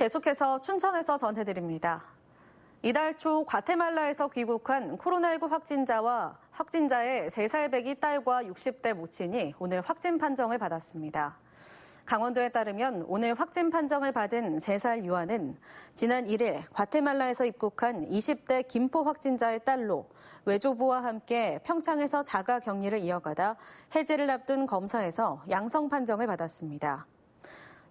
계속해서 춘천에서 전해드립니다. 이달 초 과테말라에서 귀국한 코로나19 확진자와 확진자의 3살 배기 딸과 60대 모친이 오늘 확진 판정을 받았습니다. 강원도에 따르면 오늘 확진 판정을 받은 3살 유아는 지난 1일 과테말라에서 입국한 20대 김포 확진자의 딸로 외조부와 함께 평창에서 자가 격리를 이어가다 해제를 앞둔 검사에서 양성 판정을 받았습니다.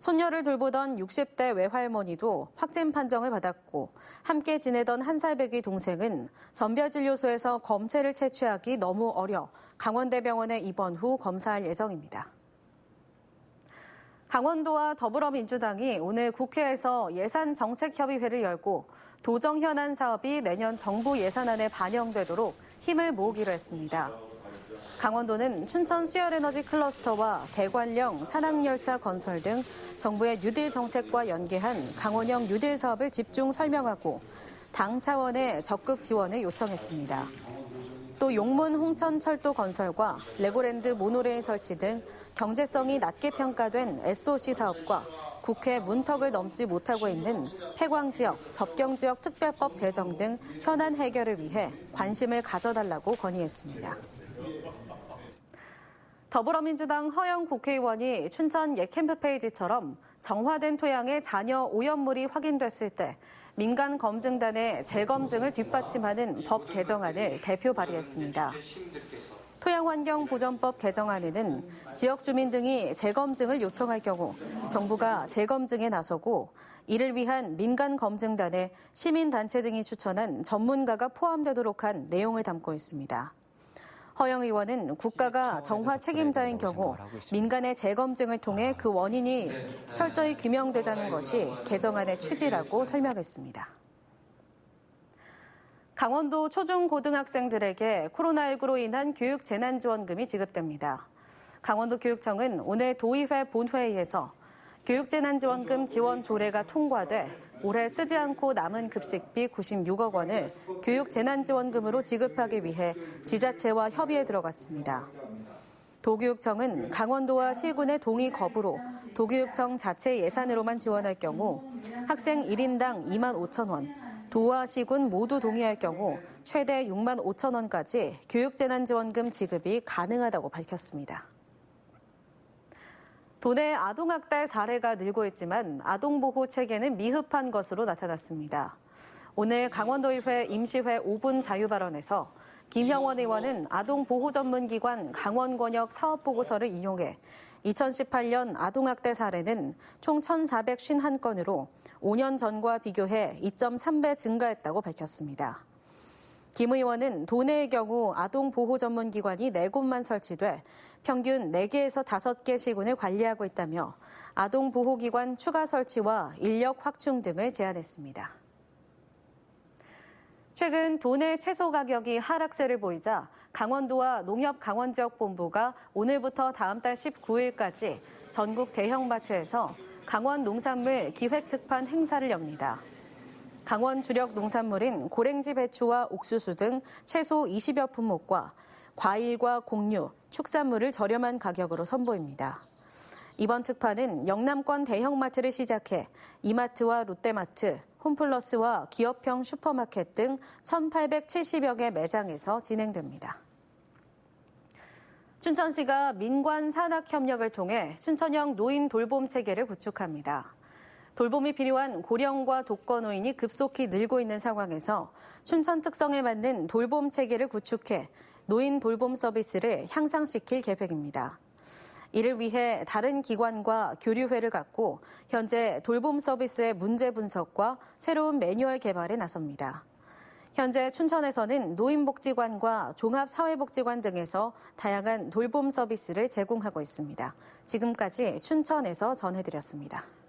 손녀를 돌보던 60대 외할머니도 확진 판정을 받았고 함께 지내던 1살 배기 동생은 선별진료소에서 검체를 채취하기 너무 어려 강원대병원에 입원 후 검사할 예정입니다. 강원도와 더불어민주당이 오늘 국회에서 예산정책협의회를 열고 도정 현안 사업이 내년 정부 예산안에 반영되도록 힘을 모으기로 했습니다. 강원도는 춘천 수열에너지 클러스터와 대관령 산악열차 건설 등 정부의 뉴딜 정책과 연계한 강원형 뉴딜 사업을 집중 설명하고 당 차원의 적극 지원을 요청했습니다. 또 용문 홍천철도 건설과 레고랜드 모노레일 설치 등 경제성이 낮게 평가된 SOC 사업과 국회 문턱을 넘지 못하고 있는 폐광지역, 접경지역 특별법 제정 등 현안 해결을 위해 관심을 가져달라고 건의했습니다. 더불어민주당 허영 국회의원이 춘천 옛캠프 페이지처럼 정화된 토양에 잔여 오염물이 확인됐을 때 민간 검증단의 재검증을 뒷받침하는 법 개정안을 대표 발의했습니다. 토양환경보전법 개정안에는 지역 주민 등이 재검증을 요청할 경우 정부가 재검증에 나서고 이를 위한 민간 검증단에 시민단체 등이 추천한 전문가가 포함되도록 한 내용을 담고 있습니다. 허영 의원은 국가가 정화 책임자인 경우 민간의 재검증을 통해 그 원인이 철저히 규명되자는 것이 개정안의 취지라고 설명했습니다. 강원도 초중고등학생들에게 코로나19로 인한 교육재난지원금이 지급됩니다. 강원도 교육청은 오늘 도의회 본회의에서 교육재난지원금 지원 조례가 통과돼 올해 쓰지 않고 남은 급식비 96억 원을 교육재난지원금으로 지급하기 위해 지자체와 협의에 들어갔습니다. 도교육청은 강원도와 시군의 동의 거부로 도교육청 자체 예산으로만 지원할 경우 학생 1인당 2만 5천 원, 도와 시군 모두 동의할 경우 최대 6만 5천 원까지 교육재난지원금 지급이 가능하다고 밝혔습니다. 도내 아동학대 사례가 늘고 있지만 아동보호 체계는 미흡한 것으로 나타났습니다. 오늘 강원도의회 임시회 5분 자유발언에서 김형원 의원은 아동보호전문기관 강원권역 사업보고서를 인용해 2018년 아동학대 사례는 총 1,451건으로 5년 전과 비교해 2.3배 증가했다고 밝혔습니다. 김 의원은 도내의 경우 아동보호전문기관이 4곳만 설치돼 평균 4개에서 5개 시군을 관리하고 있다며 아동보호기관 추가 설치와 인력 확충 등을 제안했습니다. 최근 도내 채소 가격이 하락세를 보이자 강원도와 농협강원지역본부가 오늘부터 다음 달 19일까지 전국 대형마트에서 강원 농산물 기획특판 행사를 엽니다. 강원 주력 농산물인 고랭지 배추와 옥수수 등 채소 20여 품목과 과일과 곡류, 축산물을 저렴한 가격으로 선보입니다. 이번 특판은 영남권 대형마트를 시작해 이마트와 롯데마트, 홈플러스와 기업형 슈퍼마켓 등 1,870여 개 매장에서 진행됩니다. 춘천시가 민관 산학 협력을 통해 춘천형 노인 돌봄 체계를 구축합니다. 돌봄이 필요한 고령과 독거노인이 급속히 늘고 있는 상황에서 춘천 특성에 맞는 돌봄 체계를 구축해 노인 돌봄 서비스를 향상시킬 계획입니다. 이를 위해 다른 기관과 교류회를 갖고 현재 돌봄 서비스의 문제 분석과 새로운 매뉴얼 개발에 나섭니다. 현재 춘천에서는 노인복지관과 종합사회복지관 등에서 다양한 돌봄 서비스를 제공하고 있습니다. 지금까지 춘천에서 전해드렸습니다.